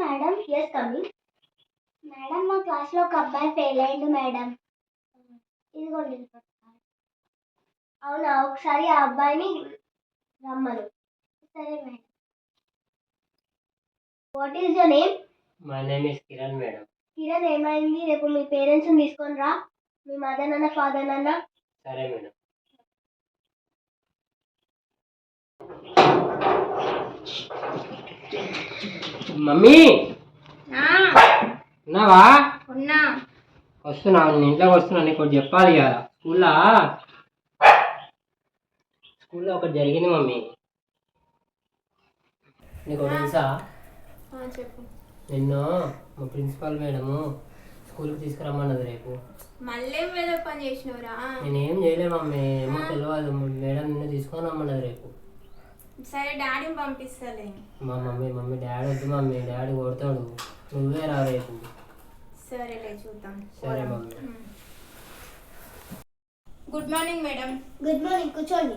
Madam. Yes coming. Madam మా క్లాస్లో ఒక అబ్బాయి ఫెయిల్ అయ్యిండు మేడం. ఇదిగోండి ఇది పట్టుకోండి. అవునా, ఒకసారి ఆ అబ్బాయిని రమ్మను. సరే madam. What is your name? My name is Kiran madam. Kiran, ఏమైంది? రేపు మీ పేరెంట్స్ని తీసుకొని రా, మీ మదర్ నాన్న ఫాదర్ నాన్న. సరే మేడం. మమ్మీ ఉన్నావా? ఉన్నా. వస్తున్నా, నేను ఇంట్లోకి వస్తున్నా. నీకు ఒకటి చెప్పాలి కదా. స్కూల్లో ఒకటి జరిగింది మమ్మీ. నీకు ఒకటి తెలుసా? చెప్పు. నిన్ను మా ప్రిన్సిపాల్ మేడము స్కూల్కి తీసుకురమ్మన్నది రేపు. మళ్ళీ మీద పని చేసినవరా? నేనేం చేయలే మమ్మీ, ఏమో తెలియదు. మేడం నిన్ను తీసుకొని రమ్మన్నది రేపు. సరే డాడీని పంపిస్తలే. మమ్మీ డాడీ వద్దు మమ్మీ, డాడీ కొడతాడు. నువ్వే రా రేపు. సరేలే, చూద్దాం. సరే mummy. Good morning madam. Good morning, కూర్చోండి.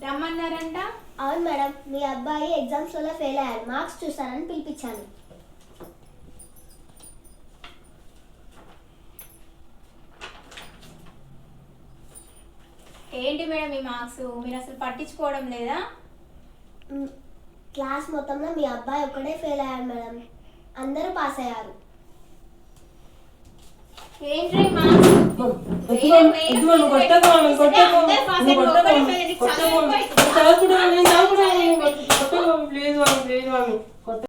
రమ్మన్నారంట? అవును మేడం, మీ అబ్బాయి ఎగ్జామ్స్లో ఫెయిల్ అయ్యారు, మార్క్స్ చూస్తానని పిలిపించాను. ఏంటి మేడం ఈ మార్క్స్? మీరు అసలు పట్టించుకోవడం లేదా? క్లాస్ మొత్తంలో మీ అబ్బాయి ఒక్కడే ఫెయిల్ అయ్యాడు మేడం, అందరూ పాస్ అయ్యారు. ఏంటి మార్క్స్? Please mummy.